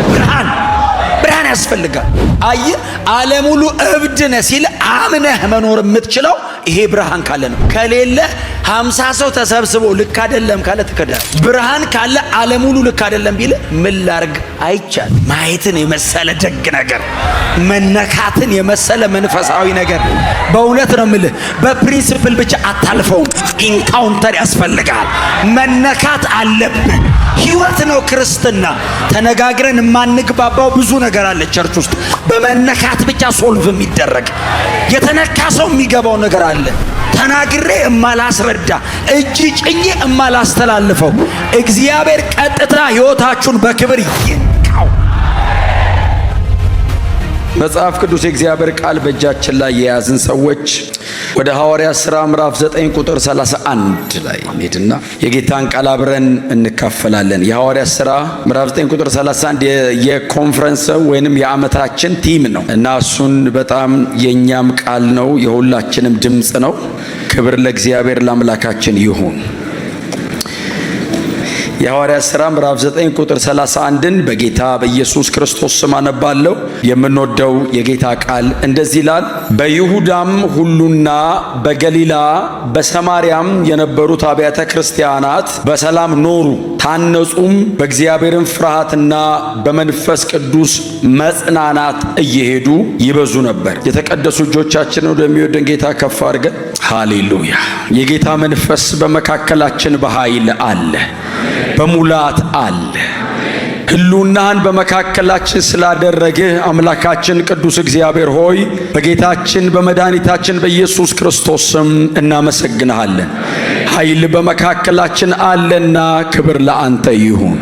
ብርሃን ያስፈልጋል። አየ ዓለም ሁሉ እብድ ነህ ሲል አምነህ መኖር የምትችለው ይሄ ብርሃን ካለ ነው። ከሌለ 50 ሰው ተሰብስቦ ልክ አይደለም ካለ ትከዳለህ። ብርሃን ካለ ዓለም ሁሉ ልክ አይደለም ቢል ምን ላርግ አይቻል። ማየትን የመሰለ ደግ ነገር፣ መነካትን የመሰለ መንፈሳዊ ነገር በእውነት ነው የምልህ። በፕሪንሲፕል ብቻ አታልፈውም። ኢንካውንተር ያስፈልጋል። መነካት አለብህ። ህይወት ነው ክርስትና። ተነጋግረን የማንግባባው ብዙ ነገር አለ ቸርች ውስጥ። በመነካት ብቻ ሶልቭ የሚደረግ የተነካ ሰው የሚገባው ነገር አለ። ተናግሬ እማላስረዳ እጅ ጭኜ እማላስተላልፈው እግዚአብሔር ቀጥታ ህይወታችሁን በክብር ይንካው። መጽሐፍ ቅዱስ የእግዚአብሔር ቃል በእጃችን ላይ የያዝን ሰዎች ወደ ሐዋርያት ሥራ ምዕራፍ 9 ቁጥር 31 ላይ እንሄድና የጌታን ቃል አብረን እንካፈላለን። የሐዋርያት ሥራ ምዕራፍ 9 ቁጥር 31 የኮንፈረንስ ወይንም የዓመታችን ቲም ነው እና እሱን በጣም የኛም ቃል ነው፣ የሁላችንም ድምጽ ነው። ክብር ለእግዚአብሔር ለአምላካችን ይሁን። የሐዋርያት ሥራ ምዕራፍ 9 ቁጥር 31ን በጌታ በኢየሱስ ክርስቶስ ስም አነባለሁ። የምንወደው የጌታ ቃል እንደዚህ ይላል። በይሁዳም ሁሉና በገሊላ በሰማርያም የነበሩት አብያተ ክርስቲያናት በሰላም ኖሩ፣ ታነጹም፣ በእግዚአብሔርም ፍርሃትና በመንፈስ ቅዱስ መጽናናት እየሄዱ ይበዙ ነበር። የተቀደሱ እጆቻችንን ወደሚወደን ጌታ ከፍ አድርገን ሃሌሉያ። የጌታ መንፈስ በመካከላችን በኃይል አለ፣ በሙላት አለ። ህልውናህን በመካከላችን ስላደረግህ አምላካችን ቅዱስ እግዚአብሔር ሆይ በጌታችን በመድኃኒታችን በኢየሱስ ክርስቶስ ስም እናመሰግንሃለን። ኃይል በመካከላችን አለና ክብር ለአንተ ይሁን።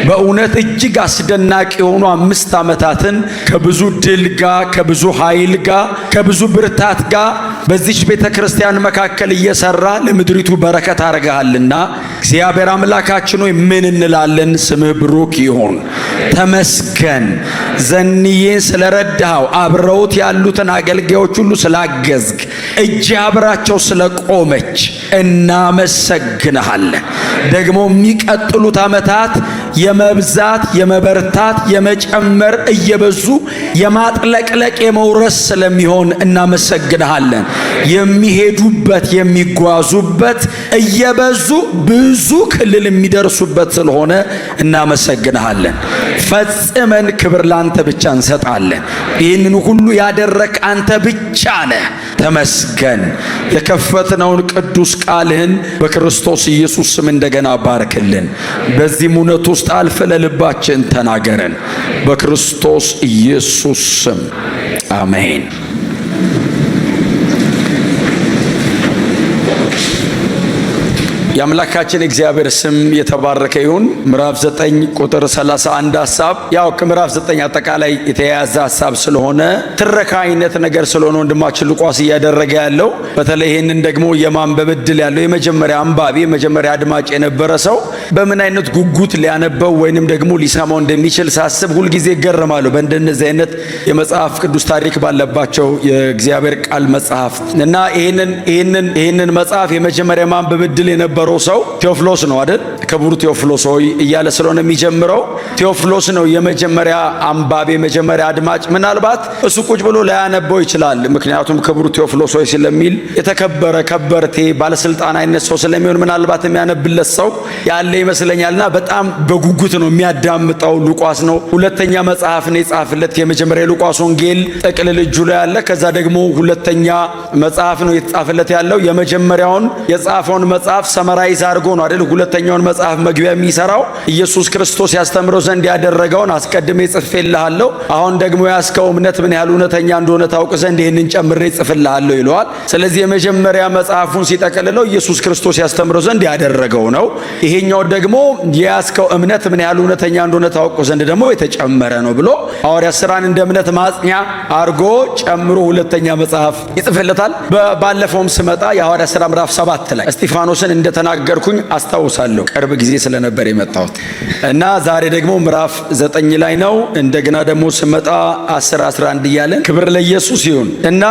በእውነት እጅግ አስደናቂ የሆኑ 5 ዓመታትን ከብዙ ድል ጋር፣ ከብዙ ኃይል ጋር፣ ከብዙ ብርታት ጋር በዚች ቤተ ክርስቲያን መካከል እየሰራ ለምድሪቱ በረከት አድርገሃልና እግዚአብሔር አምላካችን ሆይ ምን እንላለን? ስምህ ብሩክ ይሁን። ተመስገን። ዘንዬን ስለረዳኸው፣ አብረውት ያሉትን አገልጋዮች ሁሉ ስላገዝግ፣ እጅ አብራቸው ስለቆመች እናመሰግንሃለን። ደግሞ የሚቀጥሉት ዓመታት የመብዛት የመበርታት የመጨመር እየበዙ የማጥለቅለቅ የመውረስ ስለሚሆን እናመሰግንሃለን። የሚሄዱበት የሚጓዙበት እየበዙ ብዙ ክልል የሚደርሱበት ስለሆነ እናመሰግንሃለን። ፈጽመን ክብር ላንተ ብቻ እንሰጣለን። ይህንን ሁሉ ያደረክ አንተ ብቻ ነህ። ተመስገን። የከፈትነውን ቅዱስ ቃልህን በክርስቶስ ኢየሱስ ስም እንደገና ባርክልን። በዚህም እውነት ውስጥ አልፈ ለልባችን ተናገረን። በክርስቶስ ኢየሱስ ስም አሜን። የአምላካችን እግዚአብሔር ስም የተባረከ ይሁን። ምዕራፍ 9 ቁጥር 31 ሐሳብ ያው ከምዕራፍ 9 አጠቃላይ የተያያዘ ሐሳብ ስለሆነ ትረካ አይነት ነገር ስለሆነ ወንድማችን ሉቃስ እያደረገ ያለው በተለይ ይህንን ደግሞ የማንበብ ዕድል ያለው የመጀመሪያ አንባቢ የመጀመሪያ አድማጭ የነበረ ሰው በምን አይነት ጉጉት ሊያነበው ወይንም ደግሞ ሊሰማው እንደሚችል ሳስብ ሁልጊዜ እገረማለሁ። በእንደነዚህ አይነት የመጽሐፍ ቅዱስ ታሪክ ባለባቸው የእግዚአብሔር ቃል መጽሐፍ እና ይህንን መጽሐፍ የመጀመሪያ ማንበብ ዕድል የነበረው ሰው ቴዎፍሎስ ነው አይደል? ክቡር ቴዎፍሎስ ሆይ እያለ ስለሆነ የሚጀምረው ቴዎፍሎስ ነው የመጀመሪያ አንባቢ የመጀመሪያ አድማጭ። ምናልባት እሱ ቁጭ ብሎ ላያነበው ይችላል። ምክንያቱም ክቡር ቴዎፍሎስ ሆይ ስለሚል የተከበረ ከበርቴ ባለስልጣን አይነት ሰው ስለሚሆን ምናልባት የሚያነብለት ሰው ያለ ይመስለኛልና በጣም በጉጉት ነው የሚያዳምጠው። ሉቃስ ነው ሁለተኛ መጽሐፍ ነው የጻፈለት። የመጀመሪያ ሉቃስ ወንጌል ጥቅልል እጁ ላይ ያለ፣ ከዛ ደግሞ ሁለተኛ መጽሐፍ ነው የተጻፈለት ያለው። የመጀመሪያውን የጻፈውን መጽሐፍ ሰመራይዝ አድርጎ ነው አይደል ሁለተኛውን መጽሐፍ መግቢያ የሚሰራው። ኢየሱስ ክርስቶስ ያስተምረው ዘንድ ያደረገውን አስቀድሜ ጽፌልሃለሁ፣ አሁን ደግሞ ያስከው እምነት ምን ያህል እውነተኛ እንደሆነ ታውቅ ዘንድ ይህንን ጨምሬ ጽፍልሃለሁ ይለዋል። ስለዚህ የመጀመሪያ መጽሐፉን ሲጠቀልለው ኢየሱስ ክርስቶስ ያስተምረው ዘንድ ያደረገው ነው። ይሄኛው ደግሞ የያዝከው እምነት ምን ያህል እውነተኛ እንደሆነ ታውቅ ዘንድ ደግሞ የተጨመረ ነው ብሎ ሐዋርያት ሥራን እንደ እምነት ማጽኛ አድርጎ ጨምሮ ሁለተኛ መጽሐፍ ይጽፍለታል። ባለፈውም ስመጣ የሐዋርያት ሥራ ምዕራፍ 7 ላይ እስጢፋኖስን እንደተናገርኩኝ አስታውሳለሁ። ቅርብ ጊዜ ስለነበር የመጣሁት እና ዛሬ ደግሞ ምዕራፍ 9 ላይ ነው። እንደገና ደግሞ ስመጣ 10 11 እያለን ክብር ለኢየሱስ ይሁን እና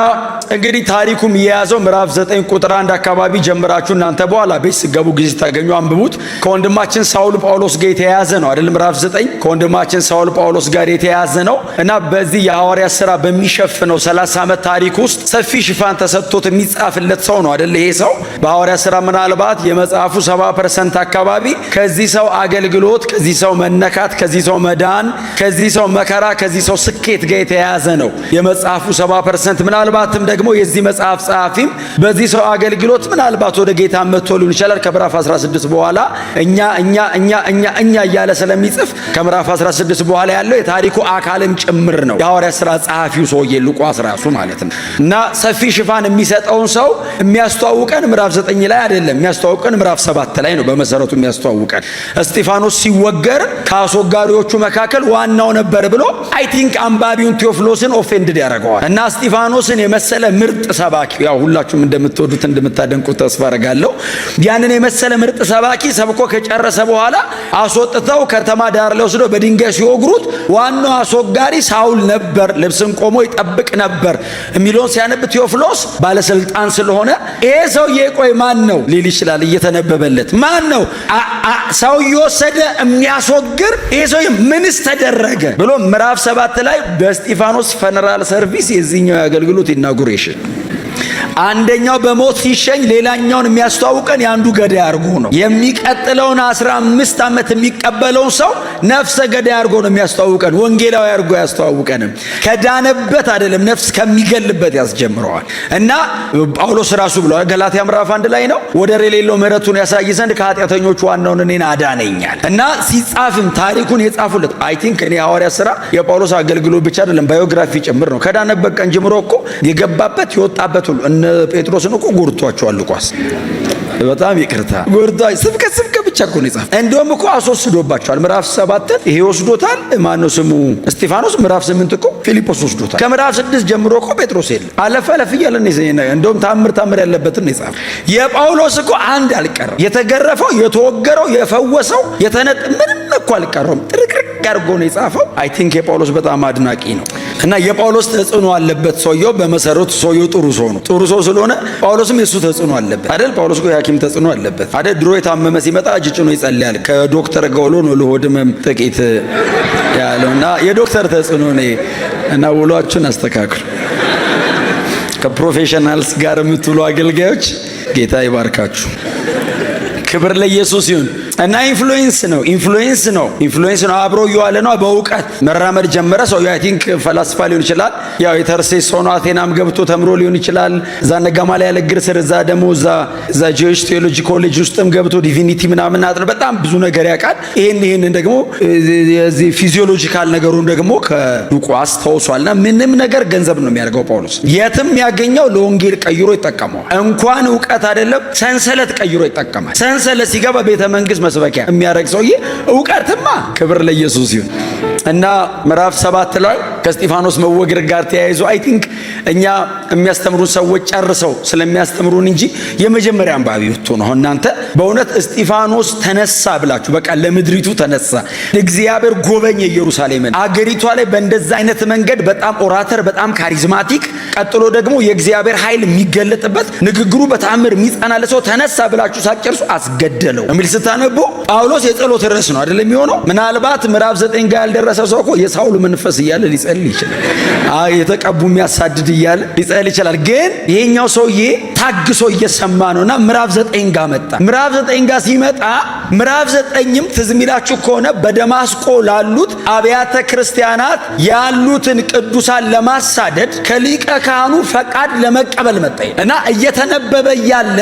እንግዲህ ታሪኩም የያዘው ምዕራፍ 9 ቁጥር 1 አካባቢ ጀምራችሁ እናንተ በኋላ ቤት ሲገቡ ጊዜ ታገኙ አንብቡት። ከወንድማችን ሳውል ጳውሎስ ጋር የተያያዘ ነው አይደል? ምዕራፍ 9 ከወንድማችን ሳውል ጳውሎስ ጋር የተያያዘ ነው እና በዚህ የሐዋርያት ሥራ በሚሸፍነው 30 ዓመት ታሪክ ውስጥ ሰፊ ሽፋን ተሰጥቶት የሚጻፍለት ሰው ነው አይደል? ይሄ ሰው በሐዋርያት ሥራ ምናልባት የመጽሐፉ 70% አካባቢ ከዚህ ሰው አገልግሎት፣ ከዚህ ሰው መነካት፣ ከዚህ ሰው መዳን፣ ከዚህ ሰው መከራ፣ ከዚህ ሰው ስኬት ጋር የተያያዘ ነው የመጽሐፉ 70%። ምናልባትም ደግሞ የዚህ መጽሐፍ ጸሐፊም በዚህ ሰው አገልግሎት ምናልባት ወደ ጌታ መጥቶ ሊሆን ይችላል። ከምዕራፍ 16 በኋላ እኛ እያለ ስለሚጽፍ ከምዕራፍ 16 በኋላ ያለው የታሪኩ አካልም ጭምር ነው የሐዋርያት ሥራ ጸሐፊው ሰውዬ ሉቃስ ራሱ ማለት ነው። እና ሰፊ ሽፋን የሚሰጠውን ሰው የሚያስተዋውቀን ምዕራፍ 9 ላይ አይደለም፣ የሚያስተዋውቀን ምዕራፍ 7 ላይ ነው። በመሰረቱ የሚያስተዋውቀን እስጢፋኖስ ሲወገር ከአስወጋሪዎቹ መካከል ዋናው ነበር ብሎ አይ ቲንክ አንባቢውን ቴዎፍሎስን ኦፌንድድ ያደርገዋል። እና እስጢፋኖስን የመሰለ ምርጥ ሰባኪ፣ ያው ሁላችሁም እንደምትወዱት እንደምታደንቁት ተስፋ አደርጋለሁ። ያንን የመሰለ ምርጥ ሰባኪ ሰብኮ ከጨረሰ በኋላ አስወጥተው ከተማ ዳር ላይ ወስደው በድንጋይ ሲወግሩት ዋናው አስወጋሪ ሳውል ነበር፣ ልብስን ቆሞ ይጠብቅ ነበር የሚለውን ሲያነብ ቴዎፍሎስ ባለስልጣን ስለሆነ ይሄ ሰውዬ ቆይ ማን ነው ሊል ይችላል። እየተነበበለት ማን ነው ሰው እየወሰደ የሚያስወግር ይሄ ሰውዬ ምንስ ተደረገ ብሎ ምዕራፍ 7 ላይ በእስጢፋኖስ ፈነራል ሰርቪስ የዚህኛው የአገልግሎት ኢናጉሬሽን አንደኛው በሞት ሲሸኝ ሌላኛውን የሚያስተዋውቀን የአንዱ ገዳይ አድርጎ ነው። የሚቀጥለውን 15 ዓመት የሚቀበለውን ሰው ነፍሰ ገዳይ አድርጎ ነው የሚያስተዋውቀን። ወንጌላዊ አድርጎ ያስተዋውቀንም ከዳነበት አይደለም፣ ነፍስ ከሚገልበት ያስጀምረዋል። እና ጳውሎስ ራሱ ብሏል ገላትያ ምዕራፍ 1 ላይ ነው ወደር የሌለው ምሕረቱን ያሳይ ዘንድ ከኃጢአተኞች ዋናውን እኔን አዳነኛል። እና ሲጻፍም ታሪኩን የጻፉለት አይ ቲንክ እኔ ሐዋርያት ሥራ የጳውሎስ አገልግሎት ብቻ አይደለም ባዮግራፊ ጭምር ነው። ከዳነበት ቀን ጀምሮ እኮ የገባበት የወጣበት ሁሉ እነ ጴጥሮስን እኮ ጎርቷቸዋል። ሉቃስ በጣም ይቅርታ ጎርቷ ስብከት ብቻ እኮ ነው የጻፈው። እንደውም እኮ አስወስዶባቸዋል። ምዕራፍ 7 ይሄ ወስዶታል። ማነው ስሙ እስጢፋኖስ። ምዕራፍ 8 እኮ ፊልጶስ ወስዶታል። ከምዕራፍ 6 ጀምሮ እኮ ጴጥሮስ የለም። አለፈ እያለ ነው። እንደውም ታምር ያለበትን ነው የጻፈው። የጳውሎስ እኮ አንድ አልቀረም። የተገረፈው፣ የተወገረው፣ የፈወሰው ምንም እኮ አልቀረም። ጥርቅርቅ አድርጎ ነው የጻፈው። አይ ቲንክ የጳውሎስ በጣም አድናቂ ነው እና የጳውሎስ ተጽዕኖ አለበት ሰውየው። በመሰረቱ ሰውየው ጥሩ ሰው ነው። ጥሩ ሰው ስለሆነ ጳውሎስም የሱ ተጽዕኖ አለበት አይደል? ጳውሎስ እኮ የሐኪም ተጽዕኖ አለበት አይደል? ድሮ የታመመ ሲመጣ እጅ ጭኖ ይጸልያል። ከዶክተር ጋር ውሎ ነው ለሆድ ህመም ጥቂት ያለውና የዶክተር ተጽዕኖ ነው። እና ውሏችሁን አስተካክሉ። ከፕሮፌሽናልስ ጋር የምትውሉ አገልጋዮች ጌታ ይባርካችሁ። ክብር ለኢየሱስ ይሁን። እና ኢንፍሉዌንስ ነው አብሮ እየዋለ ነው። በእውቀት መራመድ ጀመረ። ሰው አይ ቲንክ ፈላስፋ ሊሆን ይችላል። ያው የተርሴስ ሰው ነው። አቴናም ገብቶ ተምሮ ሊሆን ይችላል። እዛ ነጋማልያል እግር ስር እዛ ደግሞ እዛ ጂኦስ ቴዎሎጂ ኮሌጅ ውስጥም ገብቶ ዲቪኒቲ ምናምን አጥር በጣም ብዙ ነገር ያውቃል። ይሄን ደግሞ የዚህ ፊዚዮሎጂካል ነገሩን ደግሞ ከሉቃስ ተወሷልና ምንም ነገር ገንዘብ ነው የሚያደርገው ጳውሎስ። የትም ያገኘው ለወንጌል ቀይሮ ይጠቀመዋል። እንኳን እውቀት አይደለም ሰንሰለት ቀይሮ ይጠቀማል። ሰንሰለት ሲገባ ቤተ መንግስት መስበኪያ የሚያደርግ ሰውዬ እውቀትማ ክብር ለኢየሱስ ይሁን። እና ምዕራፍ 7 ላይ ከእስጢፋኖስ መወገር ጋር ተያይዞ አይ ቲንክ እኛ የሚያስተምሩን ሰዎች ጨርሰው ስለሚያስተምሩን እንጂ የመጀመሪያ አንባቢ ብትሆኑ ነው። እናንተ በእውነት እስጢፋኖስ ተነሳ ብላችሁ በቃ ለምድሪቱ ተነሳ፣ እግዚአብሔር ጎበኘ ኢየሩሳሌምን። አገሪቷ ላይ በእንደዛ አይነት መንገድ በጣም ኦራተር፣ በጣም ካሪዝማቲክ፣ ቀጥሎ ደግሞ የእግዚአብሔር ኃይል የሚገለጥበት ንግግሩ በተአምር የሚጸናል ሰው ተነሳ ብላችሁ ሳትጨርሱ አስገደለው የሚል ስታነቡ ጳውሎስ የጸሎት ርዕስ ነው አይደለም የሚሆነው። ምናልባት ምዕራፍ 9 ጋር ያልደረሰ ሰው እኮ የሳውል መንፈስ እያለ ሊጸልይ ይችላል። የተቀቡ የሚያሳድድ እያለ ሊጸልይ ይችላል። ግን ይሄኛው ሰውዬ ታግሶ እየሰማ ነውና ምዕራፍ 9 ጋር መጣ። ምዕራፍ 9 ጋር ሲመጣ ምዕራፍ 9ም ትዝ የሚላችሁ ከሆነ በደማስቆ ላሉት አብያተ ክርስቲያናት ያሉትን ቅዱሳን ለማሳደድ ከሊቀ ካህኑ ፈቃድ ለመቀበል መጣ እና እየተነበበ ያለ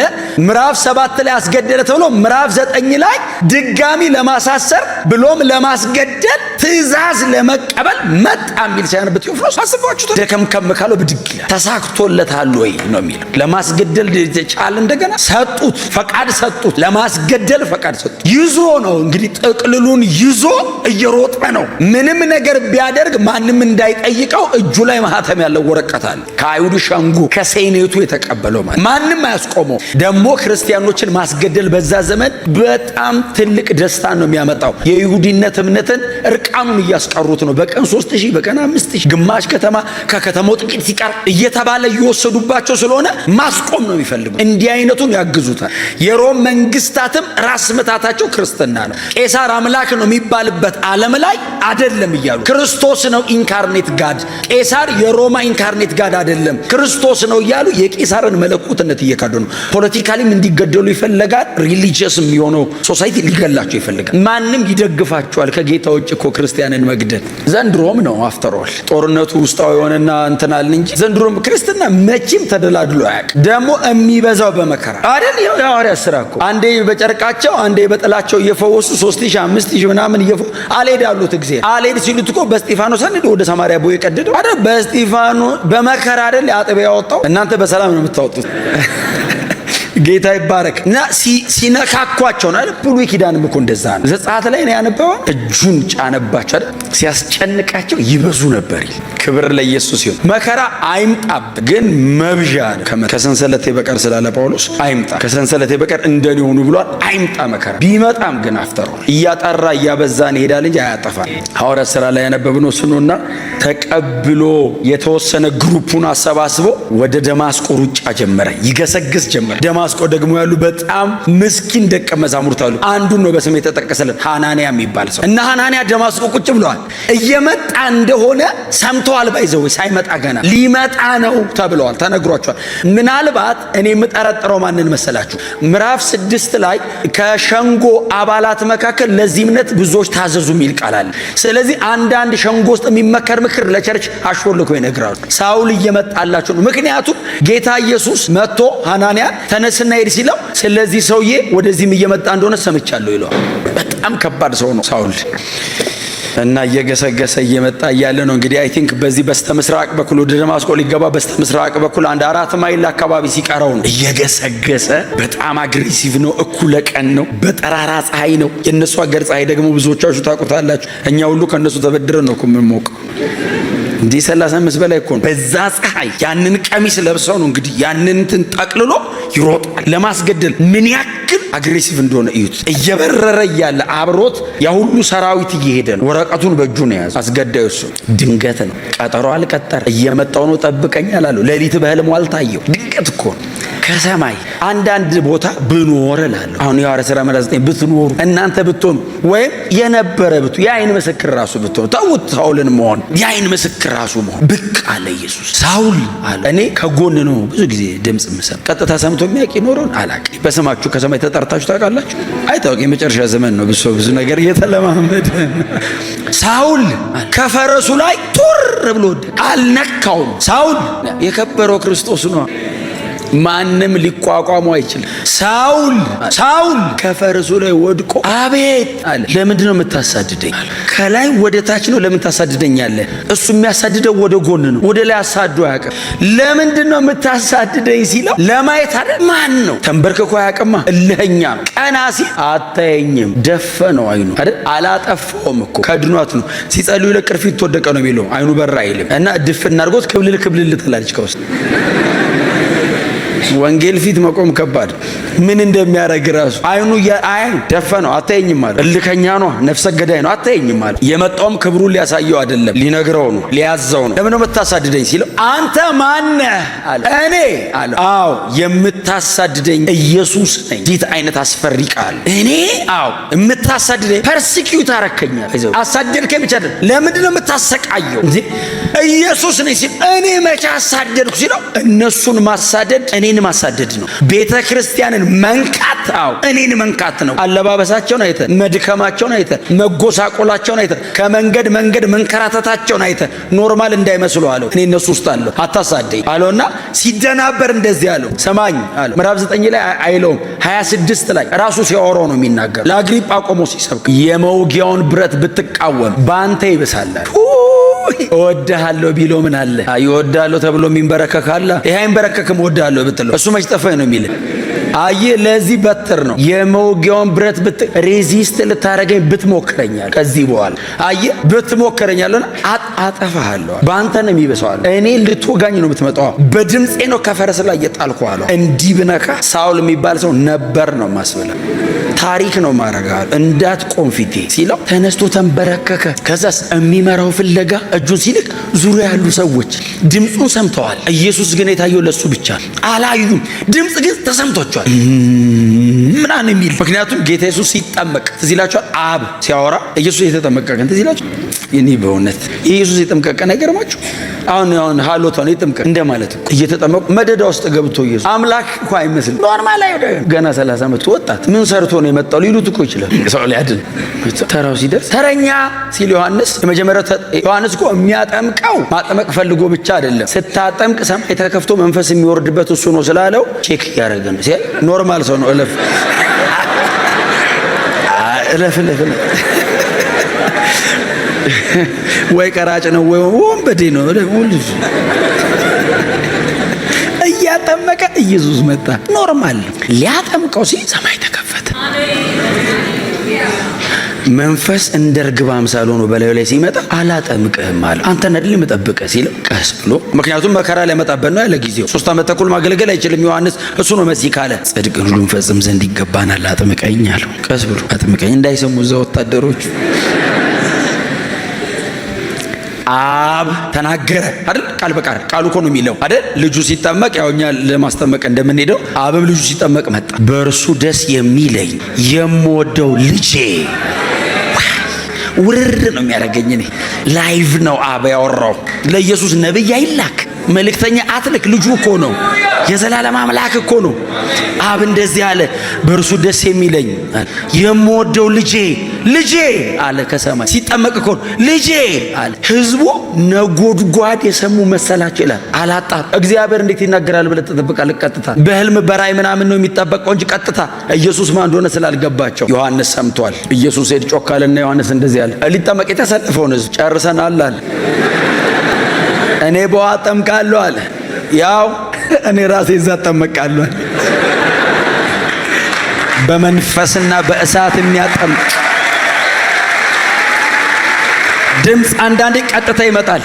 ምዕራፍ 7 ላይ አስገደለ ተብሎ ምዕራፍ 9 ላይ ድጋሚ ለማሳሰር ብሎም ለማስገደል ትእዛዝ ለመቀበል መጣ የሚል ሲያነብ ቴዎፍሎስ አስባችሁ ደከምከም ካለው ብድግ ይላል። ተሳክቶለታል ወይ ነው የሚለው። ለማስገደል ቻለ እንደገና ሰጡት፣ ፈቃድ ሰጡት። ለማስገደል ፈቃድ ሰጡት። ይዞ ነው እንግዲህ ጥቅልሉን ይዞ እየሮጠ ነው። ምንም ነገር ቢያደርግ ማንም እንዳይጠይቀው እጁ ላይ ማህተም ያለው ወረቀት አለ። ከአይሁድ ሸንጎ ከሴኔቱ የተቀበለው ማለት ማንም አያስቆመው። ደግሞ ክርስቲያኖችን ማስገደል በዛ ዘመን በጣም ትልቅ ደስታ ነው የሚያመጣው። የይሁዲነት እምነትን እርቃኑን እያስቀሩት ነው። በቀን 3000 በቀን 5000 ግማሽ ከተማ ከከተማው ጥቂት ሲቀር እየተባለ እየወሰዱባቸው ስለሆነ ማስቆም ነው የሚፈልጉት። እንዲህ አይነቱን ያግዙታል። የሮም መንግስታትም ራስ ምታታቸው ክርስትና ነው። ቄሳር አምላክ ነው የሚባልበት ዓለም ላይ አይደለም እያሉ ክርስቶስ ነው ኢንካርኔት ጋድ፣ ቄሳር የሮማ ኢንካርኔት ጋድ አይደለም ክርስቶስ ነው እያሉ የቄሳርን መለኮትነት እየካዱ ነው። ፖለቲካሊም እንዲገደሉ ይፈልጋል። ሪሊጂየስ የሚሆነው ሶሳይቲ ሊገላቸው ይፈልጋል። ማንም ይደግፋቸዋል ከጌታ ውጭ እኮ ክርስቲያንን መግደል። ዘንድሮም ነው አፍተሮል ጦርነቱ ውስጣዊ የሆነና እንትናል እንጂ ዘንድሮም ክርስትና መቼም ተደላድሎ አያውቅም። ደግሞ የሚበዛው በመከራ አይደል? የሐዋርያት ሥራ እኮ አንዴ በጨርቃቸው አንዴ በጥላቸው እየፈወሱ 3000 5000 ምናምን አልሄድ አሉት። እግዚአብሔር አልሄድ ሲሉት እኮ በእስጢፋኖስ አንዴ ወደ ሰማርያ ቦይ ቀደደው አይደል? በእስጢፋኖስ በመከራ አይደል አጥቢያ ያወጣው። እናንተ በሰላም ነው የምታወጡት። ጌታ ይባረክ። እና ሲነካኳቸው ነው አይደል? ብሉይ ኪዳንም እኮ እንደዛ ነው። ዘጸአት ላይ ነው ያነበበው። እጁን ጫነባቸው አይደል? ሲያስጨንቃቸው ይበዙ ነበር። ክብር ለኢየሱስ ይሁን። መከራ አይምጣብ ግን መብዣ ነው። ከሰንሰለቴ በቀር ስላለ ጳውሎስ አይምጣ፣ ከሰንሰለቴ በቀር እንደኔ ሆኑ ብሏል። አይምጣ መከራ ቢመጣም ግን አፍጠሩ እያጠራ እያበዛን ይሄዳል እንጂ አያጠፋም። ሐዋርያት ሥራ ላይ ያነበብነው እሱ ነውና ተቀብሎ የተወሰነ ግሩፑን አሰባስቦ ወደ ደማስቆ ሩጫ ጀመረ፣ ይገሰግስ ጀመረ። ደማስቆ ደግሞ ያሉ በጣም ምስኪን ደቀ መዛሙርት አሉ። አንዱን ነው በስም የተጠቀሰልን ሐናንያ የሚባል ሰው እና ሐናንያ ደማስቆ ቁጭ ብለዋል። እየመጣ እንደሆነ ሰምተዋል። ባይዘው ሳይመጣ ገና ሊመጣ ነው ተብለዋል፣ ተነግሯቸዋል። ምናልባት እኔ የምጠረጥረው ማንን መሰላችሁ? ምዕራፍ 6 ላይ ከሸንጎ አባላት መካከል ለዚህ እምነት ብዙዎች ታዘዙ የሚል ቃል አለ። ስለዚህ አንዳንድ ሸንጎ ውስጥ የሚመከር ምክር ለቸርች አሽወልኮ ይነግራሉ። ሳውል እየመጣላችሁ ነው። ምክንያቱም ጌታ ኢየሱስ መጥቶ ሐናንያ ተነስና ሄድ ሲለው ስለዚህ ሰውዬ ወደዚህም እየመጣ እንደሆነ ሰምቻለሁ ይለዋል። በጣም ከባድ ሰው ነው ሳውል እና እየገሰገሰ እየመጣ እያለ ነው እንግዲህ አይ ቲንክ በዚህ በስተምስራቅ በኩል ወደ ደማስቆ ሊገባ በስተምስራቅ በኩል አንድ 4 ማይል አካባቢ ሲቀረው ነው እየገሰገሰ። በጣም አግሬሲቭ ነው። እኩለ ቀን ነው። በጠራራ ፀሐይ ነው። የነሱ ሀገር ፀሐይ ደግሞ ብዙዎቻችሁ ታውቁታላችሁ። እኛ ሁሉ ከነሱ ተበድረን ነው እኮ የምንሞቀው። እንዲህ 35 በላይ እኮ ነው። በዛ ፀሐይ ያንን ቀሚስ ለብሰው ነው እንግዲህ ያንን እንትን ጠቅልሎ ይሮጣል ለማስገደል። ምን ያክል አግሬሲቭ እንደሆነ እዩት። እየበረረ እያለ አብሮት ያ ሁሉ ሰራዊት እየሄደ ነው። ወረቀቱን በእጁ ነው የያዘው። አስገዳዩ እሱ ድንገት ነው። ቀጠሮ አልቀጠረ። እየመጣው ነው ጠብቀኝ አላለው። ሌሊት በህልሙ አልታየው። ድንገት እኮ ነው ከሰማይ አንዳንድ ቦታ ብኖር እላለሁ። አሁን የሐዋርያት ሥራ ምዕራፍ 9 ብትኖሩ እናንተ ብትሆኑ ወይም የነበረ ብትሆኑ የአይን ምስክር ራሱ ብትሆኑ ተውት ሳውልን መሆን የአይን ምስክር ራሱ መሆን ብቅ አለ ኢየሱስ። ሳውል አለ እኔ ከጎን ነው ብዙ ጊዜ ድምፅ የምሰማ። ቀጥታ ሰምቶ የሚያውቅ ይኖረውን አላውቅም። በስማችሁ ከሰማይ ተጠርታችሁ ታውቃላችሁ? አይታወቅም። የመጨረሻ ዘመን ነው። ብዙ ነገር እየተለማመደ ሳውል ከፈረሱ ላይ ቱር ብሎ አልነካውም። ሳውል የከበረው ክርስቶስ ነው። ማንም ሊቋቋመው አይችልም። ሳውል ከፈረሱ ላይ ወድቆ አቤት አለ። ለምንድን ነው የምታሳድደኝ? ከላይ ወደ ታች ነው ለምን ታሳድደኛለህ? እሱ የሚያሳድደው ወደ ጎን ነው፣ ወደ ላይ አሳዶ አያውቅም። ለምንድን ነው የምታሳድደኝ ሲለው ለማየት አይደል? ማን ነው ተንበርክኮ አያውቅማ። እልኸኛ ቀና ሲል አታየኝም። ደፈነው አይኑ አይደል? አላጠፋውም እኮ ከድኗት ነው። ሲጸልዩ ለቅርፊት ተወደቀ ነው የሚለው። አይኑ በራ አይልም እና ድፍና አድርጎት ክብልል ትላለች ከውስጥ። ወንጌል ፊት መቆም ከባድ ምን እንደሚያደርግ ራሱ አይኑ ደፈነው። አታየኝም ማለት እልከኛ ነው፣ ነፍሰ ገዳይ ነው። አታየኝም ማለት የመጣውም ክብሩን ሊያሳየው አይደለም፣ ሊነግረው ነው፣ ሊያዘው ነው። ለምን ነው የምታሳድደኝ ሲለው አንተ ማነህ አለ። እኔ አለ አዎ የምታሳድደኝ ኢየሱስ ነኝ። እንዴት አይነት አስፈሪ ቃል! እኔ አዎ የምታሳድደኝ ፐርሲኪዩት አረከኛል። አሳደድከኝ ብቻ አይደለም፣ ለምንድን ነው የምታሰቃየው? እንዴ ኢየሱስ ነኝ ሲል እኔ መቼ አሳደድኩ ሲለው እነሱን ማሳደድ እኔን ማሳደድ ነው። ቤተ ክርስቲያንን መንካት አው እኔን መንካት ነው። አለባበሳቸውን አይተ፣ መድከማቸውን አይተ፣ መጎሳቆላቸውን አይተ፣ ከመንገድ መንከራተታቸውን አይተ ኖርማል እንዳይመስሉ አለው። እኔ እነሱ ውስጥ አለው አታሳደኝ አለውና ሲደናበር እንደዚህ አለው። ሰማኝ አለው። ምዕራፍ 9 ላይ አይለውም 26 ላይ ራሱ ሲያወራው ነው የሚናገር። ለአግሪጳ ቆሞ ሲሰብክ የመውጊያውን ብረት ብትቃወም ባንተ ይብሳል። እወድሃለሁ ቢለው ምን አለ? ይወድሃለሁ ተብሎ የሚንበረከክ አለ? ይሄ አይንበረከክም። እወድሃለሁ ብትለው እሱ መች ጠፋኝ ነው የሚል አየህ ለዚህ በትር ነው የመውጊያውን ብረት ሬዚስት ልታረገኝ ብትሞክረኛል ከዚህ በኋላ አየህ ብትሞክረኛለና አጠፋሃለሁ። በአንተ ነው የሚበሳው። እኔ ልትወጋኝ ነው የምትመጣው። በድምጼ ነው ከፈረስ ላይ እየጣልኩህ አለው። እንዲህ ብነካ ሳውል የሚባል ሰው ነበር ነው ማስበላ ታሪክ ነው ማረጋል እንዳትቆም ፊቴ ሲለው ተነስቶ ተንበረከከ። ከዛስ የሚመራው ፍለጋ እጁን ሲልቅ ዙሪያ ያሉ ሰዎች ድምጹን ሰምተዋል። ኢየሱስ ግን የታየው ለሱ ብቻ አላዩም። ድምጽ ግን ተሰምቷቸዋል ምናምን የሚል ምክንያቱም ጌታ ኢየሱስ ሲጠመቅ ትዝ ይላችኋል። አብ ሲያወራ ኢየሱስ የተጠመቀ ግን ትዝ ይላችኋል። እኔ በእውነት ኢየሱስ የተጠመቀ ነገር ማችሁ አሁን ሃሎታን የተጠመቀ እንደማለት እየተጠመቁ መደዳ ውስጥ ገብቶ ኢየሱስ አምላክ እኮ አይመስልም። ኖርማል አይደለም። ገና 30 ዓመት ወጣት ምን ሰርቶ ነው የመጣው ሊሉት እኮ ይችላል። ሰው ሊያድን ተራው ሲደርስ ተረኛ ሲል ዮሐንስ የመጀመሪያው ዮሐንስ እኮ የሚያጠምቀው ማጠመቅ ፈልጎ ብቻ አይደለም። ስታጠምቅ ሰማይ ተከፍቶ መንፈስ የሚወርድበት እሱ ነው ስላለው ቼክ ያደረገ ነው ሲል ኖርማል ሰው ነው። እለፍ ወይ ቀራጭ ነው ወይ ወንበዴ ነው። እያጠመቀ ኢየሱስ መጣ። ኖርማል ሊያጠምቀው ሲል ሰማይ ተከፈተ። መንፈስ እንደ ርግብ አምሳል ሆኖ በላዩ ላይ ሲመጣ አላጠምቅህም አለ። አንተን አይደል የምጠብቅህ ሲለው ቀስ ብሎ ምክንያቱም መከራ ሊያመጣበት ነው ያለ ጊዜው 3 ዓመት ተኩል ማገልገል አይችልም ዮሐንስ እሱ ነው መሲህ ካለ ጽድቅን ሁሉ እንፈጽም ዘንድ ይገባናል አጥምቀኝ አለው። ቀስ ብሎ አጥምቀኝ እንዳይሰሙ እዛ ወታደሮች አብ ተናገረ አይደል? ቃል በቃል ቃሉ እኮ ነው የሚለው አይደል? ልጁ ሲጠመቅ ያው እኛ ለማስጠመቅ እንደምንሄደው አብም ልጁ ሲጠመቅ መጣ። በእርሱ ደስ የሚለኝ የምወደው ልጄ ውርር ነው የሚያደርገኝ። እኔ ላይቭ ነው አብ ያወራው። ለኢየሱስ ነብይ አይላክ መልእክተኛ አትልክ። ልጁ እኮ ነው የዘላለም አምላክ እኮ ነው። አብ እንደዚህ አለ፣ በእርሱ ደስ የሚለኝ የምወደው ልጄ አለ። ከሰማይ ሲጠመቅ እኮ ልጄ አለ። ህዝቡ ነጎድጓድ የሰሙ መሰላቸው ይላል። አላጣር እግዚአብሔር እንዴት ይናገራል ብለህ ትጠብቃለህ? ቀጥታ በህልም በራእይ ምናምን ነው የሚጠበቀው እንጂ ቀጥታ ኢየሱስ ማን እንደሆነ ስላልገባቸው ዮሐንስ ሰምቷል። ኢየሱስ ሄድ ጮካለና ዮሐንስ እንደዚህ አለ፣ ሊጠመቅ የተሰለፈውን ህዝብ ጨርሰናል አለ። እኔ በውሃ አጠምቃለሁ አለ። ያው እኔ ራሴ እዛ አጠምቃለሁ አለ። በመንፈስና በእሳት የሚያጠምቅ ድምፅ አንዳንዴ ቀጥታ ይመጣል።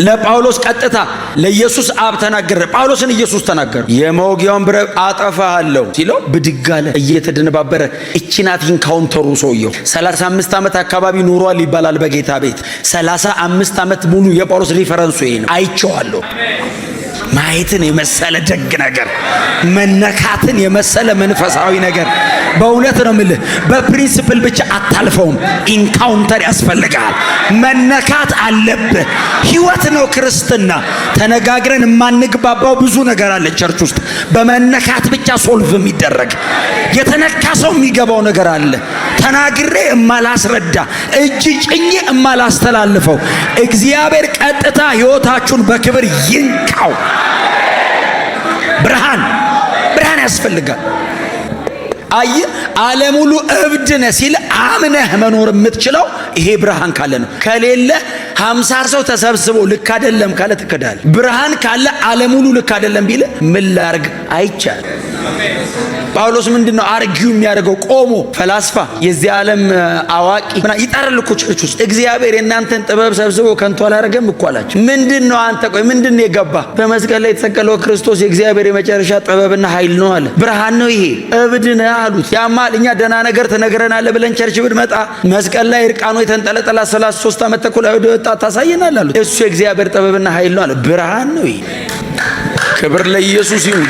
ለጳውሎስ ቀጥታ ለኢየሱስ አብ ተናገረ። ጳውሎስን ኢየሱስ ተናገረ። የመውጊያውን ብረት አጠፋሃለሁ ሲለው ብድግ አለ እየተደነባበረ። እቺ ናት ኢንካውንተሩ። ሰውየው 35 ዓመት አካባቢ ኖሯል ይባላል በጌታ ቤት። 35 ዓመት ሙሉ የጳውሎስ ሪፈረንሱ ይሄ ነው። አይቼዋለሁ። ማየትን የመሰለ ደግ ነገር፣ መነካትን የመሰለ መንፈሳዊ ነገር በእውነት ነው የምልህ። በፕሪንሲፕል ብቻ አታልፈውም። ኢንካውንተር ያስፈልጋል። መነካት አለብህ። ህይወት ነው ክርስትና። ተነጋግረን የማንግባባው ብዙ ነገር አለ ቸርች ውስጥ። በመነካት ብቻ ሶልቭ የሚደረግ የተነካ ሰው የሚገባው ነገር አለ። ተናግሬ እማላስረዳ እጅ ጭኜ እማላስተላልፈው እግዚአብሔር ቀጥታ ህይወታችሁን በክብር ይንካው። ብርሃን ያስፈልጋል። አይ ዓለም ሁሉ እብድ ነህ ሲል አምነህ መኖር የምትችለው ይሄ ብርሃን ካለ ነው። ከሌለ 50 ሰው ተሰብስቦ ልክ አይደለም ካለ ትከዳለህ። ብርሃን ካለ ዓለም ሁሉ ልክ አይደለም ቢል ምን ላርግ አይቻልም። ጳውሎስ ምንድነው አርጊው የሚያደርገው? ቆሞ ፈላስፋ የዚህ ዓለም አዋቂ ይጠራል እኮ ቸርች ውስጥ። እግዚአብሔር የእናንተን ጥበብ ሰብስቦ ከንቱ አላደረገም እኮ አላቸው። ምንድነው አንተ ቆይ ምንድነው የገባ? በመስቀል ላይ የተሰቀለው ክርስቶስ የእግዚአብሔር የመጨረሻ ጥበብና ኃይል ነው አለ። ብርሃን ነው ይሄ። እብድ ነህ አሉት። ያማል እኛ ደህና ነገር ትነግረናለህ ብለን ቸርች ብንመጣ መስቀል ላይ እርቃኑ የተንጠለጠላ 33 ዓመት ተኩል አይወደ ወጣ ታሳየናል አሉት። እሱ የእግዚአብሔር ጥበብና ኃይል ነው አለ። ብርሃን ነው ይሄ። ክብር ለኢየሱስ ይሁን።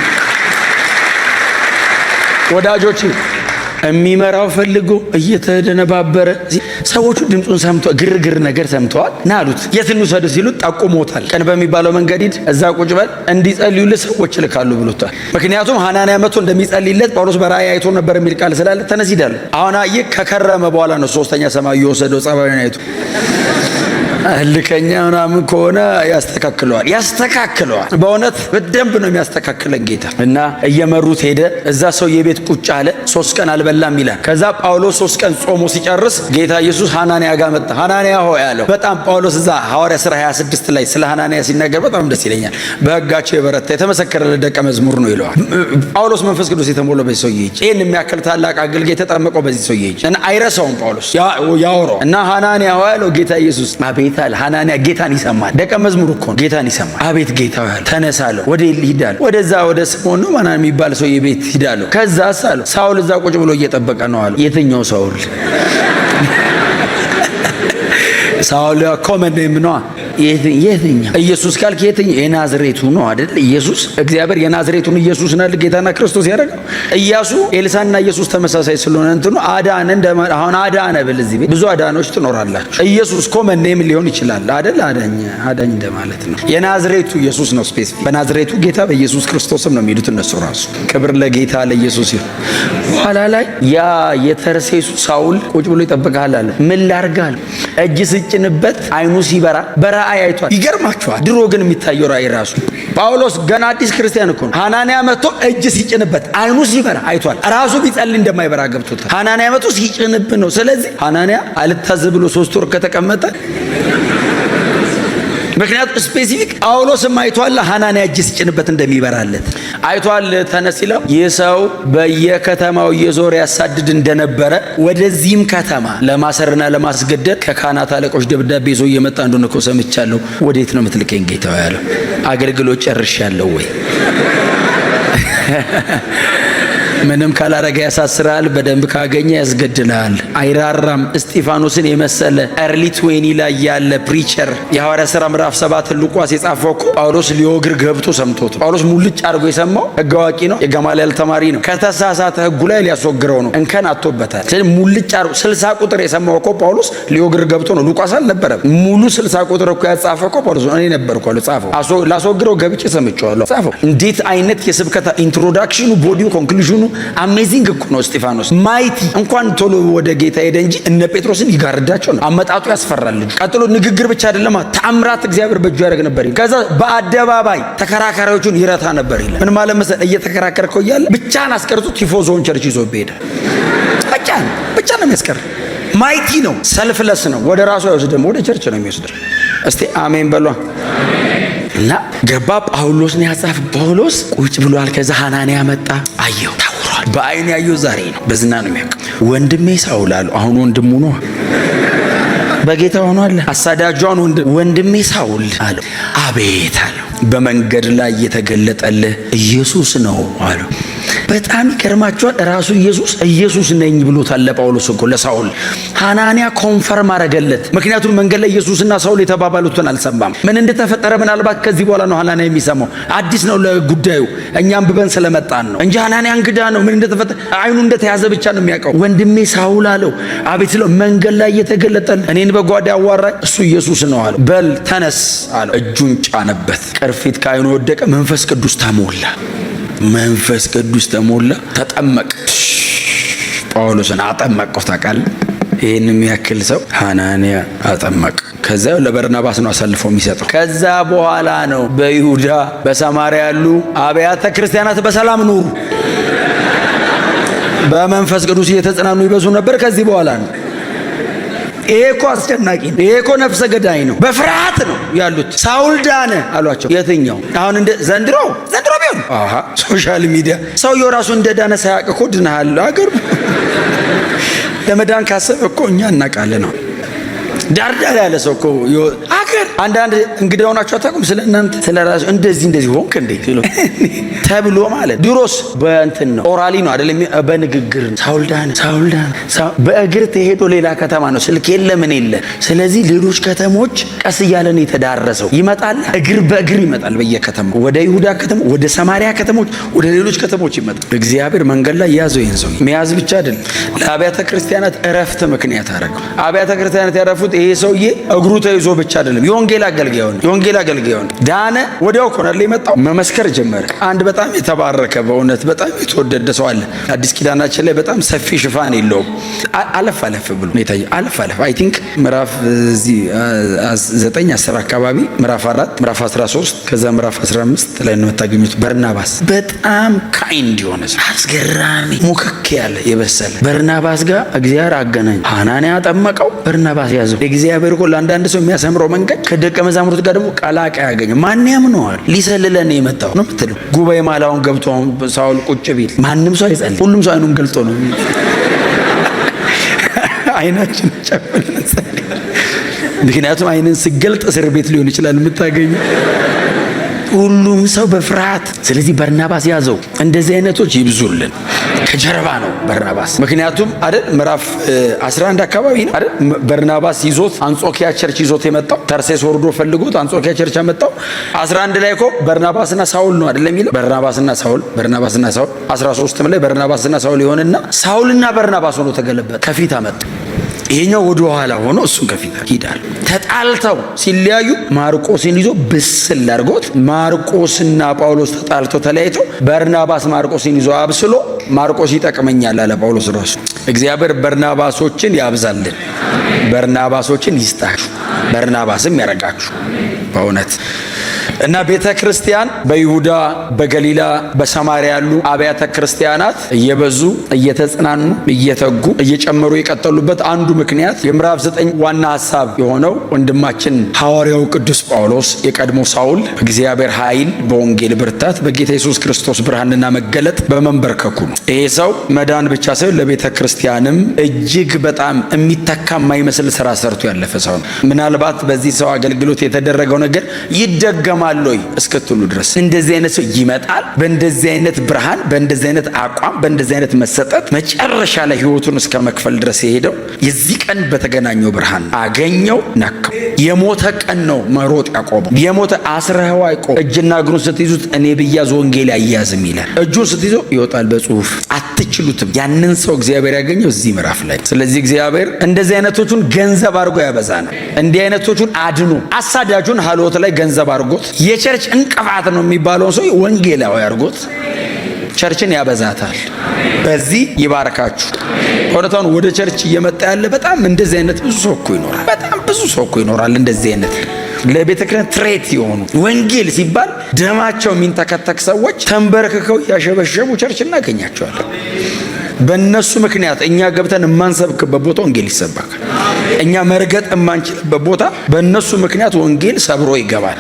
ወዳጆች የሚመራው ፈልጎ እየተደነባበረ ሰዎቹ ድምጹን ሰምተው ግርግር ነገር ሰምተዋል። ና አሉት። የት እንውሰድ ሲሉት ጠቁሞታል። ቀን በሚባለው መንገድ ሂድ፣ እዛ ቁጭ በል፣ እንዲጸልዩልህ ሰዎች ልካሉ ብሎታል። ምክንያቱም ሐናንያ መጥቶ እንደሚጸልይለት ጳውሎስ በራእይ አይቶ ነበር የሚል ቃል ስላለ ተነስ ሂድ አለ። አሁን አየህ ከከረመ በኋላ ነው 3ኛ ሰማይ የወሰደው ጸባዩን አይቶ እልከኛ ምናምን ከሆነ ያስተካክለዋል። በእውነት በደንብ ነው የሚያስተካክለን ጌታ። እና እየመሩት ሄደ። እዛ ሰውዬ ቤት ቁጭ አለ። 3 ቀን አልበላም ይላል። ከዛ ጳውሎስ 3 ቀን ጾሞ ሲጨርስ ጌታ ኢየሱስ ሐናንያ ጋር መጣ። ሐናንያ ሆይ አለው። በጣም ጳውሎስ እዛ ሐዋርያ ሥራ 26 ላይ ስለ ሐናንያ ሲናገር በጣም ደስ ይለኛል። በሕጋቸው የበረታ የተመሰከረለት ደቀ መዝሙር ነው ይለዋል። ጳውሎስ መንፈስ ቅዱስ የተሞላው በዚህ ሰውዬ እጅ፣ ይህን የሚያክል ታላቅ አገልጋይ የተጠመቀው በዚህ ሰውዬ እጅ እና አይረሳውም ጳውሎስ ያወራው እና ሐናንያ ሆይ አለው ጌታ ኢየሱስ። አቤት አለ ሐናንያ። ጌታን ይሰማል። ደቀ መዝሙር እኮ ነው። ጌታን ይሰማል። አቤት ጌታ ሆይ አለው። ተነሳ አለው። ወደ ሂዳለሁ። ወደዛ ወደ ስምዖን ነው ማን የሚባል ሰውዬ ቤት ሂዳለሁ። ከዛ አለው ሳውል እዛ ቁጭ ብሎ እየጠበቀ ነው አለው። የትኛው ሳውል? ሳውል ኮመን ኔም ነው። የትኛው? ኢየሱስ ካልክ የትኛው? የናዝሬቱ ነው አይደል? ኢየሱስ እግዚአብሔር የናዝሬቱን ኢየሱስ ነው ጌታና ክርስቶስ ያደረገው። ኢያሱ ኤልሳና ኢየሱስ ተመሳሳይ ስለሆነ እንትኑ አዳን አሁን አዳነ ብል እዚህ ቤት ብዙ አዳኖች ትኖራላችሁ። ኢየሱስ ኮመን ኔም ሊሆን ይችላል አይደል? አዳኝ እንደማለት ነው። የናዝሬቱ ኢየሱስ ነው ስፔሲፊክ። በናዝሬቱ ጌታ በኢየሱስ ክርስቶስም ነው የሚሉት እነሱ ራሱ። ክብር ለጌታ ለኢየሱስ ይሁን። በኋላ ላይ ያ የተርሴሱ ሳውል ቁጭ ብሎ ይጠብቃል አለ። ምን ላርጋል? እጅ ስጭንበት አይኑ ሲበራ በራእይ አይቷል። ይገርማችኋል። ድሮ ግን የሚታየው ራእይ ራሱ ጳውሎስ ገና አዲስ ክርስቲያን እኮ ነው። ሐናንያ መጥቶ እጅ ሲጭንበት አይኑ ሲበራ አይቷል። ራሱ ቢጸልይ እንደማይበራ ገብቶታል። ሐናንያ መጥቶ ሲጭንብ ነው። ስለዚህ ሐናንያ አልታዘዝ ብሎ 3 ወር ከተቀመጠ ምክንያቱም ስፔሲፊክ ጳውሎስም አይቷል። ሐናንያ እጅ ሲጭንበት እንደሚበራለት አይቷል። ተነስ ይለው ይህ ሰው በየከተማው እየዞረ ያሳድድ እንደነበረ ወደዚህም ከተማ ለማሰርና ለማስገደል ከካህናት አለቆች ደብዳቤ ይዞ እየመጣ እንደሆነ እኮ ሰምቻለሁ። ወዴት ነው የምትልከኝ ጌታ ያለው? አገልግሎት ጨርሻለሁ ወይ? ምንም ካላረገ ያሳስራል፣ በደንብ ካገኘ ያስገድላል። አይራራም። እስጢፋኖስን የመሰለ ኤርሊ 20 ላይ ያለ ፕሪቸር የሐዋርያ ሥራ ምዕራፍ 7 ሉቃስ የጻፈው እኮ ጳውሎስ ሊወግር ገብቶ ሰምቶት። ጳውሎስ ሙልጭ አድርጎ የሰማው ሕግ አዋቂ ነው፣ የጋማልያል ተማሪ ነው። ከተሳሳተ ሕጉ ላይ ሊያስወግረው ነው፣ እንከን አጥቶበታል። ስለዚህ ሙልጭ አድርጎ 60 ቁጥር የሰማው እኮ ጳውሎስ ሊወግር ገብቶ ነው። ሉቃስ አልነበረም። ሙሉ 60 ቁጥር እኮ ያጻፈው እኮ ጳውሎስ እኔ ነበርኩ አለ ጻፈው። ላስወግረው ገብቼ ሰምቼዋለሁ ጻፈው። እንዴት አይነት የስብከታ ኢንትሮዳክሽኑ ቦዲው ኮንክሉዥኑ አሜዚንግ እኮ ነው። እስጢፋኖስ ማይቲ እንኳን ቶሎ ወደ ጌታ ሄደ እንጂ እነ ጴጥሮስን ይጋርዳቸው ነው። አመጣጡ ያስፈራል። ልጅ ቀጥሎ ንግግር ብቻ አይደለም ተአምራት እግዚአብሔር በእጁ ያደርግ ነበር። ከዛ በአደባባይ ተከራካሪዎቹን ይረታ ነበር ይላል። ምን ማለት መሰለህ? እየተከራከርከው እያለ ብቻን አስቀርቶ ቲፎዞን ቸርች ይዞ ሄደ። ብቻ ነው የሚያስቀር። ማይቲ ነው። ሰልፍለስ ነው። ወደ ራሱ አይወስድም፣ ወደ ቸርች ነው የሚወስድ። እስቲ አሜን በሏ። እና ገባ ጳውሎስ ነው ያጻፈ። ጳውሎስ ቁጭ ብሏል። ከዛ ሐናንያ መጣ። አየው ታውሯል። በአይን ያየው ዛሬ ነው። በዝና ነው የሚያውቀው። ወንድሜ ሳውል አለው። አሁን ወንድሙ ነው። በጌታ ሆኗል። አሳዳጇን ወንድሜ ሳውል አለው። አቤት አለው። በመንገድ ላይ የተገለጠልህ ኢየሱስ ነው አለው። በጣም ይገርማችኋል። ራሱ ኢየሱስ ነኝ ብሎታል ለጳውሎስ እኮ ለሳውል። ሐናንያ ኮንፈርም አረገለት። ምክንያቱም መንገድ ላይ ኢየሱስና ሳውል የተባባሉትን አልሰማም። ምን እንደተፈጠረ ምናልባት ከዚህ በኋላ ነው ሐናንያ የሚሰማው። አዲስ ነው ለጉዳዩ። እኛም ብበን ስለመጣን ነው እንጂ ሐናንያ እንግዳ ነው። ምን እንደተፈጠረ አይኑ እንደተያዘ ብቻ ነው የሚያውቀው። ወንድሜ ሳውል አለው። አቤት ስለው መንገድ ላይ የተገለጠልህ እኔን በጓዳ ያዋራኝ እሱ ኢየሱስ ነው አለው። በል ተነስ አለው። እጁን ጫነበት። ቅርፊት ከአይኑ ወደቀ። መንፈስ ቅዱስ ተጠመቀ። ጳውሎስን አጠመቀው። ታውቃለህ? ይህን የሚያክል ሰው ሐናንያ አጠመቀ። ከዛ ለበርናባስ ነው አሳልፎ የሚሰጠው። ከዛ በኋላ ነው በይሁዳ በሰማርያ ያሉ አብያተ ክርስቲያናት በሰላም ኑሩ፣ በመንፈስ ቅዱስ እየተጽናኑ ይበዙ ነበር። ከዚህ በኋላ ነው። ይሄ እኮ አስጨናቂ ነው። ይሄ እኮ ነፍሰ ገዳይ ነው። በፍርሃት ነው ያሉት። ሳውል ዳነ አሏቸው። የትኛው? አሁን እንደ ዘንድሮ ቢሆን ሶሻል ሚዲያ ሰውየው ራሱ እንደ ዳነ ሳያውቅ እኮ ድነሃል አገር ለመዳን ካሰበ እኮ እኛ እናውቃለን ነው። ዳርዳር ያለ ሰው እኮ አገር አንዳንድ እንግዳ ሆናችሁ አታውቁም? ስለ እናንተ ስለ ራሱ እንደዚህ ሆንክ እንዴ ተብሎ ማለት ድሮስ በእንትን ነው ኦራሊ ነው አይደለም፣ በንግግር ነው። ሳውል ዳነ በእግር ተሄዶ ሌላ ከተማ ነው፣ ስልክ የለ ምን የለ። ስለዚህ ሌሎች ከተሞች ቀስ እያለን የተዳረሰው ይመጣል፣ እግር በእግር ይመጣል። በየከተማው ወደ ይሁዳ ከተማ፣ ወደ ሰማሪያ ከተሞች፣ ወደ ሌሎች ከተሞች ይመጣል። እግዚአብሔር መንገድ ላይ ያዘው። ይሄን ሰው መያዝ ብቻ አይደለም፣ ለአብያተ ክርስቲያናት እረፍት ምክንያት አደረገው። አብያተ ክርስቲያናት ያረፉት ይሄ ሰውዬ እግሩ ተይዞ ብቻ አይደለም። አይደለም፣ የወንጌል አገልጋይ ሆነ። ዳነ። ወዲያው ኮነር ላይ መጣው መመስከር ጀመረ። አንድ በጣም የተባረከ በእውነት በጣም የተወደደ ሰው አለ። አዲስ ኪዳናችን ላይ በጣም ሰፊ ሽፋን የለውም። አለፍ ብሎ ነው አለፍ አይ ቲንክ ምዕራፍ 9 10 አካባቢ ምዕራፍ 4 ምዕራፍ 13 ከዛ ምዕራፍ 15 ላይ ነው የምታገኙት። በርናባስ በጣም ካይንድ የሆነ አስገራሚ ሙክክ ያለ የበሰለ በርናባስ ጋር እግዚአብሔር አገናኝ። ሐናንያ ጠመቀው፣ በርናባስ ያዘው። እግዚአብሔር እኮ ለአንዳንድ ሰው የሚያሰምረው መንገድ ከደቀ መዛሙርት ጋር ደግሞ ቀላቃይ ያገኘ። ማን ያምነዋል? ሊሰልለን የመጣው ነው የምትለው። ጉባኤ ማላውን ገብቶ ሳውል ቁጭ ቢል ማንም ሰው አይጸልይ። ሁሉም ሰው አይኑን ገልጦ ነው አይናችን ጨፍነን። ምክንያቱም አይንን ስገልጥ እስር ቤት ሊሆን ይችላል የምታገኘው። ሁሉም ሰው በፍርሃት። ስለዚህ በርናባስ ያዘው። እንደዚህ አይነቶች ይብዙልን። ከጀርባ ነው በርናባስ። ምክንያቱም አይደል ምዕራፍ 11 አካባቢ ነው አይደል በርናባስ ይዞት አንጾኪያ ቸርች ይዞት የመጣው። ተርሴስ ወርዶ ፈልጎት አንጾኪያ ቸርች አመጣው። 11 ላይ እኮ በርናባስና ሳውል ነው አይደል የሚለው። በርናባስና ሳውል 13ም ላይ በርናባስና ሳውል ይሆንና ሳውልና በርናባስ ሆኖ ተገለበጠ። ከፊት አመጣ። ይሄኛው ወደ ኋላ ሆኖ እሱን ከፊት ይዳል። ተጣልተው ሲለያዩ ማርቆስን ይዞ ብስል አድርጎት፣ ማርቆስና ጳውሎስ ተጣልተው ተለያይተው በርናባስ ማርቆስን ይዞ አብስሎ ማርቆስ ይጠቅመኛል አለ ጳውሎስ ራሱ። እግዚአብሔር በርናባሶችን ያብዛልን፣ በርናባሶችን ይስጣችሁ፣ በርናባስም ያረጋችሁ በእውነት። እና ቤተ ክርስቲያን በይሁዳ በገሊላ በሰማርያ ያሉ አብያተ ክርስቲያናት እየበዙ እየተጽናኑ እየተጉ እየጨመሩ የቀጠሉበት አንዱ ምክንያት የምዕራፍ 9 ዋና ሐሳብ የሆነው ወንድማችን ሐዋርያው ቅዱስ ጳውሎስ የቀድሞ ሳውል እግዚአብሔር ኃይል በወንጌል ብርታት በጌታ ኢየሱስ ክርስቶስ ብርሃንና መገለጥ በመንበርከኩ ነው። ይሄ ሰው መዳን ብቻ ሳይሆን ለቤተ ክርስቲያንም እጅግ በጣም የሚተካ የማይመስል ስራ ሰርቶ ያለፈ ሰው ነው። ምናልባት በዚህ ሰው አገልግሎት የተደረገው ነገር ይደገማል ወይ እስክትሉ ድረስ እንደዚህ አይነት ሰው ይመጣል። በእንደዚህ አይነት ብርሃን፣ በእንደዚህ አይነት አቋም፣ በእንደዚህ አይነት መሰጠት መጨረሻ ላይ ህይወቱን እስከ መክፈል ድረስ የሄደው የዚህ ቀን በተገናኘው ብርሃን አገኘው፣ ነካው። የሞተ ቀን ነው መሮጥ ያቆመው። የሞተ አስረኸው አይቆም። እጅና እግሩን ስትይዙት እኔ ብያዝ ወንጌል አያያዝም ይላል። እጁን ስትይዘው ይወጣል በጽሁፍ። አትችሉትም። ያንን ሰው እግዚአብሔር ያገኘው እዚህ ምዕራፍ ላይ። ስለዚህ እግዚአብሔር እንደዚህ አይነቶቹን ገንዘብ አድርጎ ያበዛናል። እንዲህ አይነቶቹን አድኖ አሳዳጁን ሀሎት ላይ ገንዘብ አድርጎት የቸርች እንቅፋት ነው የሚባለውን ሰው ወንጌላዊ አድርጎት ቸርችን ያበዛታል። በዚህ ይባርካችሁ። እውነታውን ወደ ቸርች እየመጣ ያለ በጣም እንደዚህ አይነት ብዙ ሰው እኮ ይኖራል። በጣም ብዙ ሰው እኮ ይኖራል እንደዚህ አይነት ለቤተ ክርስቲያን ትሬት የሆኑ ወንጌል ሲባል ደማቸው የሚንተከተክ ሰዎች ተንበርክከው ያሸበሸቡ ቸርች እናገኛቸዋለን። በእነሱ ምክንያት እኛ ገብተን የማንሰብክበት ቦታ ወንጌል ይሰበካል። እኛ መርገጥ የማንችልበት ቦታ በእነሱ ምክንያት ወንጌል ሰብሮ ይገባል።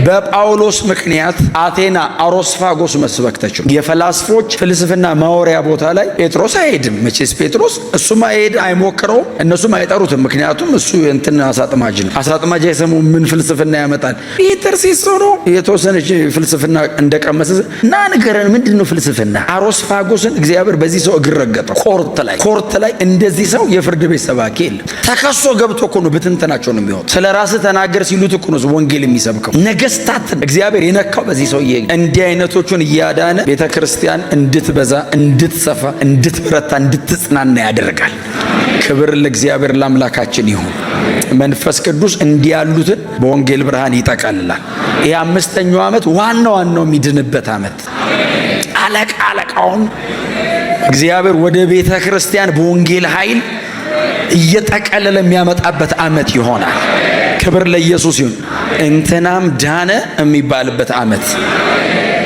በጳውሎስ ምክንያት አቴና አሮስፋጎስ መስበክ ተችሏል። የፈላስፎች ፍልስፍና ማወሪያ ቦታ ላይ ጴጥሮስ አይሄድም። መቼስ ጴጥሮስ እሱም አይሄድ አይሞክረውም፣ እነሱም አይጠሩትም። ምክንያቱም እሱ እንትን አሳጥማጅ ነው። አሳጥማጅ አይሰሙ ምን ፍልስፍና ያመጣል? ፒተር ሲሶሮ የተወሰነች ፍልስፍና እንደቀመሰ እና ንገረን ምንድነው ፍልስፍና? አሮስፋጎስን እግዚአብሔር በዚህ ሰው እግር ረገጠው። ኮርት ላይ እንደዚህ ሰው የፍርድ ቤት ሰባኪ የለም። ተከሶ ገብቶ እኮ ነው ብትንተናቸው ነው የሚሆን። ስለ ራስህ ተናገር ሲሉት እኮ ነው ወንጌል የሚሰብከው። ነገስታትን እግዚአብሔር የነካው በዚህ ሰውዬ። እንዲህ አይነቶቹን እያዳነ ቤተ ክርስቲያን እንድትበዛ፣ እንድትሰፋ፣ እንድትበረታ፣ እንድትጽናና ያደርጋል። ክብር ለእግዚአብሔር ለአምላካችን ይሁን። መንፈስ ቅዱስ እንዲህ ያሉትን በወንጌል ብርሃን ይጠቀልላል። ይህ 5ኛው ዓመት ዋናው የሚድንበት ዓመት አለቃውን እግዚአብሔር ወደ ቤተ ክርስቲያን በወንጌል ኃይል እየጠቀለለ የሚያመጣበት ዓመት ይሆናል። ክብር ለኢየሱስ ይሁን። እንትናም ዳነ የሚባልበት ዓመት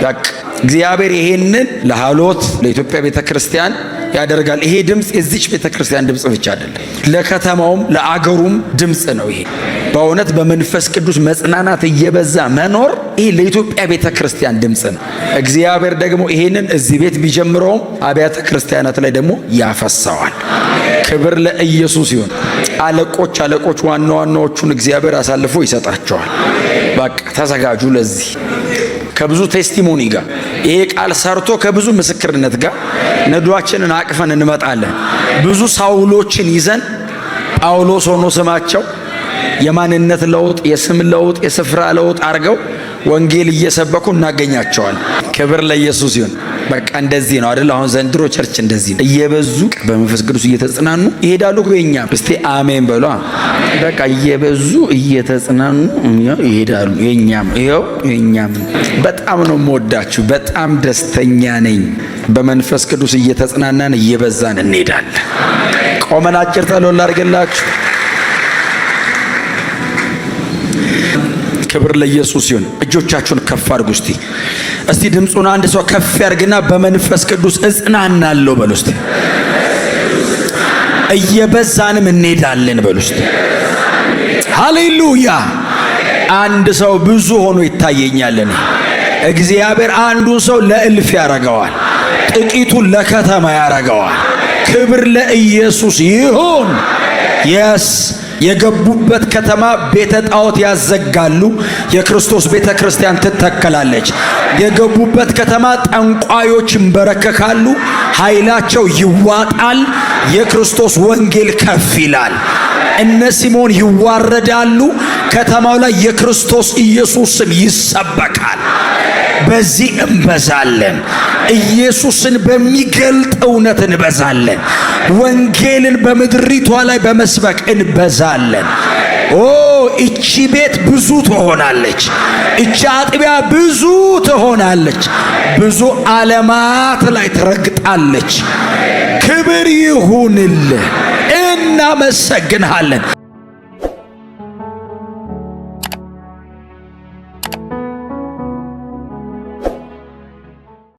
በቃ እግዚአብሔር ይሄንን ለሃሎት ለኢትዮጵያ ቤተ ክርስቲያን ያደርጋል። ይሄ ድምፅ የዚች ቤተ ክርስቲያን ድምፅ ብቻ አይደለም፣ ለከተማውም ለአገሩም ድምፅ ነው። ይሄ በእውነት በመንፈስ ቅዱስ መጽናናት እየበዛ መኖር ይሄ ለኢትዮጵያ ቤተ ክርስቲያን ድምፅ ነው። እግዚአብሔር ደግሞ ይሄንን እዚህ ቤት ቢጀምረውም አብያተ ክርስቲያናት ላይ ደግሞ ያፈሳዋል። ክብር ለኢየሱስ ይሁን። አለቆች ዋና ዋናዎቹን እግዚአብሔር አሳልፎ ይሰጣቸዋል። በቃ ተዘጋጁ ለዚህ ከብዙ ቴስቲሞኒ ጋር ይሄ ቃል ሰርቶ ከብዙ ምስክርነት ጋር ነዷችንን አቅፈን እንመጣለን። ብዙ ሳውሎችን ይዘን ጳውሎስ ሆኖ ስማቸው የማንነት ለውጥ፣ የስም ለውጥ፣ የስፍራ ለውጥ አድርገው ወንጌል እየሰበኩ እናገኛቸዋል። ክብር ለኢየሱስ ይሁን። በቃ እንደዚህ ነው አይደል? አሁን ዘንድሮ ቸርች እንደዚህ ነው። እየበዙ በመንፈስ ቅዱስ እየተጽናኑ ይሄዳሉ። የኛም እስቲ አሜን በሏ። በቃ እየበዙ እየተጽናኑ ይሄዳሉ። የኛም ይሄው የኛም በጣም ነው የምወዳችሁ። በጣም ደስተኛ ነኝ። በመንፈስ ቅዱስ እየተጽናናን እየበዛን እንሄዳለን። ቆመን አጭር ጸሎት ላድርግላችሁ። ክብር ለኢየሱስ ይሁን። እጆቻችሁን ከፍ አድርጉ እስቲ ድምጹን አንድ ሰው ከፍ ያርግና በመንፈስ ቅዱስ እጽናናለሁ በሉ እስቲ። እየበዛንም እንሄዳለን በሉ እስቲ። ሃሌሉያ። አንድ ሰው ብዙ ሆኖ ይታየኛል። እግዚአብሔር አንዱን ሰው ለእልፍ ያረጋዋል፣ ጥቂቱን ለከተማ ያረጋዋል። ክብር ለኢየሱስ ይሁን። የገቡበት ከተማ ቤተ ጣዖት ያዘጋሉ፣ የክርስቶስ ቤተ ክርስቲያን ትተከላለች። የገቡበት ከተማ ጠንቋዮች ይንበረከካሉ፣ ኃይላቸው ይዋጣል፣ የክርስቶስ ወንጌል ከፍ ይላል። እነ ሲሞን ይዋረዳሉ፣ ከተማው ላይ የክርስቶስ ኢየሱስ ስም ይሰበካል። በዚህ እንበዛለን። ኢየሱስን በሚገልጥ እውነት እንበዛለን። ወንጌልን በምድሪቷ ላይ በመስበክ እንበዛለን። እቺ ቤት ብዙ ትሆናለች። እቺ አጥቢያ ብዙ ትሆናለች። ብዙ ዓለማት ላይ ትረግጣለች። ክብር ይሁንልህ። እናመሰግንሃለን።